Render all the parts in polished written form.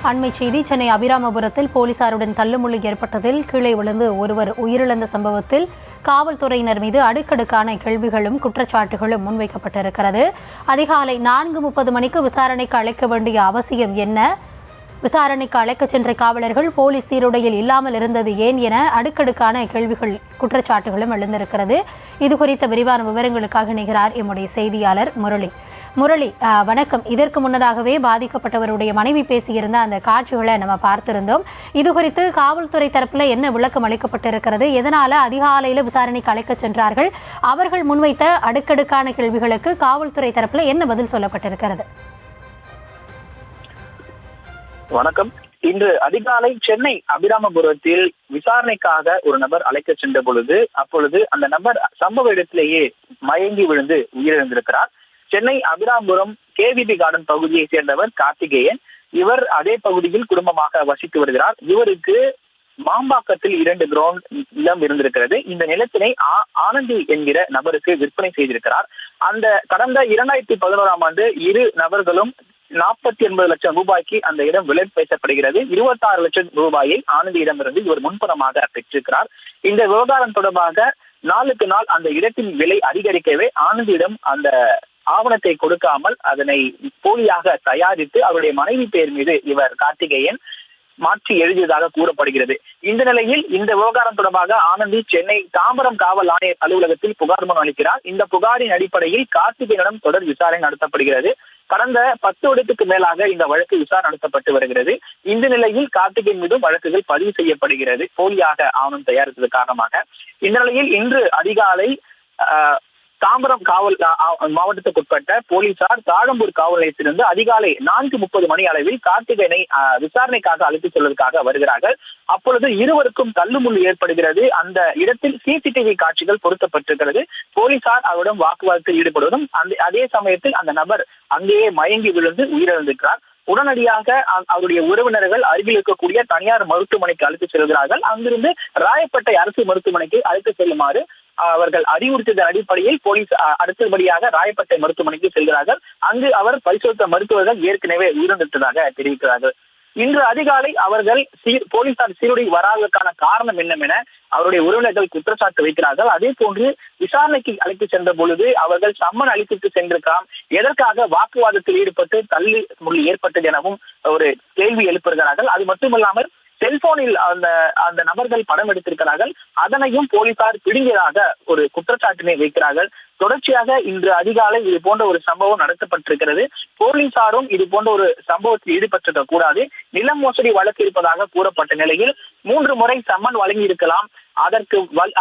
அண்மை செய்தி. சென்னை அபிராமபுரத்தில் போலீசாருடன் தள்ளுமுள்ளு ஏற்பட்டதில் கீழே விழுந்து ஒருவர் உயிரிழந்த சம்பவத்தில் காவல்துறையினர் மீது அடுக்கடுக்கான கேள்விகளும் குற்றச்சாட்டுகளும் முன்வைக்கப்பட்டிருக்கிறது. அதிகாலை 4:30 மணிக்கு விசாரணைக்கு அழைக்க வேண்டிய அவசியம் என்ன? விசாரணைக்கு அழைக்கச் சென்ற காவலர்கள் போலீஸ் சீருடையில் இல்லாமல் இருந்தது ஏன் என அடுக்கடுக்கான கேள்விகள் குற்றச்சாட்டுகளும் எழுந்திருக்கிறது. இதுகுறித்த விரிவான விவரங்களுக்காக இணைகிறார் எம்முடைய செய்தியாளர் முரளி. வணக்கம். இதற்கு முன்னதாகவே பாதிக்கப்பட்டவருடைய மனைவி பேசியிருந்த அந்த காட்சிகளை நம்ம பார்த்திருந்தோம். இது குறித்து காவல்துறை தரப்புல என்ன விளக்கம் அளிக்கப்பட்டிருக்கிறது? எதனால அதிகாலையில விசாரணைக்கு அழைக்க சென்றார்கள்? அவர்கள் முன்வைத்த அடுக்கடுக்கான கேள்விகளுக்கு காவல்துறை தரப்புல என்ன பதில் சொல்லப்பட்டிருக்கிறது? வணக்கம். இன்று அதிகாலை சென்னை அபிராமபுரத்தில் விசாரணைக்காக ஒரு நபர் அழைக்க சென்ற பொழுது அப்பொழுது அந்த நபர் சம்பவ இடத்திலேயே மயங்கி விழுந்து உயிரிழந்திருக்கிறார். சென்னை அபிராமபுரம் கேவிபி கார்டன் பகுதியை சேர்ந்தவர் கார்த்திகேயன். இவர் அதே பகுதியில் குடும்பமாக வசித்து வருகிறார். இவருக்கு மாம்பாக்கத்தில் 2 கிரவுண்ட் நிலம் இருந்திருக்கிறது. இந்த நிலத்தினை ஆனந்தி என்கிற நபருக்கு விற்பனை செய்திருக்கிறார். அந்த கடந்த 2011ஆம் ஆண்டு இரு நபர்களும் 49 லட்சம் ரூபாய்க்கு அந்த இடம் விலை பேசப்படுகிறது. 26 லட்சம் ரூபாயை ஆனந்தியிடமிருந்து இவர் முன்பணமாக பெற்றிருக்கிறார். இந்த விவகாரம் தொடர்பாக நாளுக்கு நாள் அந்த இடத்தின் விலை அதிகரிக்கவே ஆனந்தியிடம் அந்த ஆவணத்தை கொடுக்காமல் அதனை போலியாக தயாரித்து அவருடைய மனைவி பெயர் மீது இவர் கார்த்திகேயன் மாற்றி எழுதியதாக கூறப்படுகிறது. இந்த நிலையில் இந்த விவகாரம் தொடர்பாக ஆனந்தி சென்னை தாம்பரம் காவல் ஆணையர் அலுவலகத்தில் புகார் மனு அளிக்கிறார். இந்த புகாரின் அடிப்படையில் கார்த்திகேயனிடம் தொடர் விசாரணை நடத்தப்படுகிறது. கடந்த 10 வருடத்துக்கு மேலாக இந்த வழக்கு விசாரணை நடத்தப்பட்டு வருகிறது. இந்த நிலையில் கார்த்திகேயன் மீதும் வழக்குகள் பதிவு செய்யப்படுகிறது, போலியாக ஆவணம் தயாரித்தது காரணமாக. இந்த நிலையில் இன்று அதிகாலை தாம்பரம் காவல் மாவட்டத்துக்குட்பட்ட போலீசார் தாழம்பூர் காவல் நிலையத்திலிருந்து அதிகாலை 4:30 மணி அளவில் கார்த்திகேயனை விசாரணைக்காக அழைத்துச் செல்வதற்காக வருகிறார்கள். அப்பொழுது இருவருக்கும் தள்ளுமுள்ளு ஏற்படுகிறது. அந்த இடத்தில் சிசிடிவி காட்சிகள் பொருத்தப்பட்டிருக்கிறது. போலீசார் அவரிடம் வாக்குவாதத்தில் ஈடுபடுவதும் அதே சமயத்தில் அந்த நபர் அங்கேயே மயங்கி விழுந்து உயிரிழந்திருக்கிறார். உடனடியாக அவருடைய உறவினர்கள் அருகில் இருக்கக்கூடிய தனியார் மருத்துவமனைக்கு அழைத்து செல்கிறார்கள். அங்கிருந்து ராயப்பேட்டை அரசு மருத்துவமனைக்கு அழைத்து செல்லுமாறு அவர்கள் அறிவுறுத்தியதன் அடிப்படையில் போலீஸ் அடுத்தபடியாக ராயப்பேட்டை மருத்துவமனைக்கு செல்கிறார்கள். அங்கு அவர் பரிசோதித்த மருத்துவர்கள் ஏற்கனவே உயிரிழந்ததாக தெரிவிக்கிறார்கள். இன்று அதிகாலை அவர்கள் போலீசார் சீருடை வராததற்கான காரணம் என்னவென அவருடைய உறவினர்கள் குற்றச்சாட்டு வைக்கிறார்கள். அதே போன்று விசாரணைக்கு அழைத்து சென்ற பொழுது அவர்கள் சம்மன் அளித்து சென்றிருக்கலாம், எதற்காக வாக்குவாதத்தில் ஈடுபட்டு தள்ளி முள்ளி ஏற்பட்டது எனவும் ஒரு கேள்வி எழுப்புகிறார்கள். அது மட்டுமல்லாமல் செல்போனில் அந்த நபர்கள் படம் எடுத்திருக்கிறார்கள். அதனையும் போலீசார் பிடுங்கியதாக ஒரு குற்றச்சாட்டினை வைக்கிறார்கள். தொடர்ச்சியாக இன்று அதிகாலை இது போன்ற ஒரு சம்பவம் நடத்தப்பட்டிருக்கிறது. போலீசாரும் இது போன்ற ஒரு சம்பவத்தில் ஈடுபட்டிருக்க கூடாது, நில மோசடி வழக்கு இருப்பதாக கூறப்பட்ட நிலையில் 3 முறை சம்மன் வழங்கி இருக்கலாம்.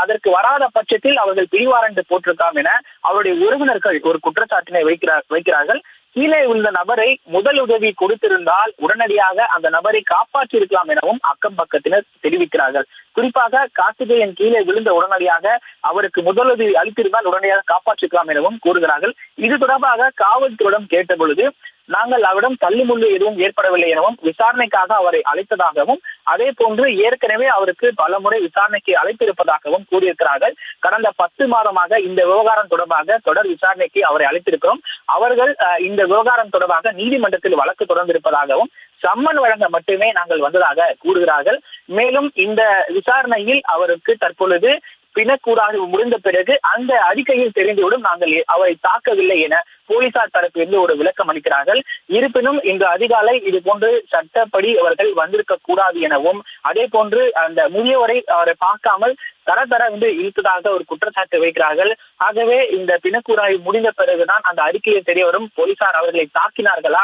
அதற்கு வராத பட்சத்தில் அவர்கள் பிடிவாரண்ட் போட்டிருக்கலாம் என அவருடைய உறவினர்கள் ஒரு குற்றச்சாட்டினை வைக்கிறார்கள். கீழே உள்ள நபரை முதல் உதவி கொடுத்திருந்தால் உடனடியாக அந்த நபரை காப்பாற்றி இருக்கலாம் எனவும் அக்கம் பக்கத்தினர் தெரிவிக்கிறார்கள். குறிப்பாக கார்த்திகேயன் கீழே விழுந்த உடனடியாக அவருக்கு முதலுதவி அளித்திருந்தால் உடனடியாக காப்பாற்றிருக்கலாம் எனவும் கூறுகிறார்கள். இது தொடர்பாக காவல்துறையிடம் கேட்ட பொழுது நாங்கள் அவரிடம் தள்ளுமுள்ளு எதுவும் ஏற்படவில்லை எனவும் விசாரணைக்காக அவரை அழைத்ததாகவும் அதே போன்று ஏற்கனவே அவருக்கு பல முறை விசாரணைக்கு அழைத்திருப்பதாகவும் கூறியிருக்கிறார்கள். கடந்த 10 மாதமாக இந்த விவகாரம் தொடர்பாக தொடர் விசாரணைக்கு அவரை அழைத்திருக்கிறோம். அவர்கள் இந்த விவகாரம் தொடர்பாக நீதிமன்றத்தில் வழக்கு தொடர்ந்திருப்பதாகவும் சம்மன் வழங்க மட்டுமே நாங்கள் வந்ததாக கூறுகிறார்கள். மேலும் இந்த விசாரணையில் அவருக்கு தற்பொழுது பிணக்கூறாக முடிந்த பிறகு அந்த அறிக்கையில் தெரிந்துவிடும் நாங்கள் அவரை தாக்கவில்லை என போலீசார் தரப்பிலிருந்து ஒரு விளக்கம் அளிக்கிறார்கள். இருப்பினும் இன்று அதிகாலை இது போன்று சட்டப்படி அவர்கள் வந்திருக்க கூடாது எனவும் அதே போன்று அந்த முதியவரை அவரை பார்க்காமல் தர இழுத்ததாக ஒரு குற்றச்சாட்டு வைக்கிறார்கள். ஆகவே இந்த பிணக்கூறாய் முடிந்த பிறகுதான் அந்த அறிக்கையில் தெரிய வரும் போலீசார் அவர்களை தாக்கினார்களா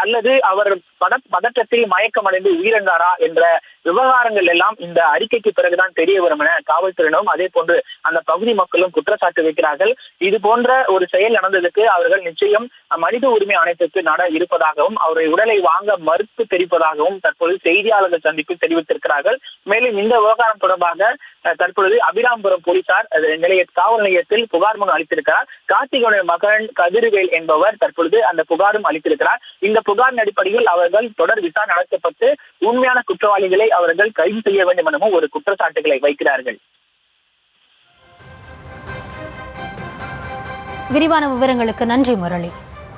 அல்லது அவர் பதற்றத்தில் மயக்கமடைந்து உயிரிழந்தாரா என்ற விவகாரங்கள் எல்லாம் இந்த அறிக்கைக்கு பிறகுதான் தெரிய வரும் என காவல்துறையினரும் அதே போன்று அந்த பகுதி மக்களும் குற்றச்சாட்டு வைக்கிறார்கள். இது போன்ற ஒரு செயல் நடந்ததுக்கு அவர்கள் நிச்சயம் மனித உரிமை ஆணையத்திற்கு நட இருப்பதாகவும் அவருடைய உடலை வாங்க மறுத்து தெரிவிப்பதாகவும் தற்போது செய்தியாளர்கள் சந்திப்பில் தெரிவித்திருக்கிறார்கள். மேலும் இந்த விவகாரம் தொடர்பாக தற்பொழுது அபிராமபுரம் போலீசார் காவல் நிலையத்தில் புகார் மனு அளித்திருக்கிறார். கார்த்திகேயனுடைய மகன் கதிர்வேல் என்பவர் தற்பொழுது அந்த புகாரும் அளித்திருக்கிறார். இந்த புகாரின் அடிப்படையில் அவர்கள் தொடர் விசாரணை நடத்தப்பட்டு உண்மையான குற்றவாளிகளை அவர்கள் கைது செய்ய வேண்டும் எனவும் ஒரு குற்றச்சாட்டுகளை வைக்கிறார்கள். விரிவான விவரங்களுக்கு நன்றி முரளி.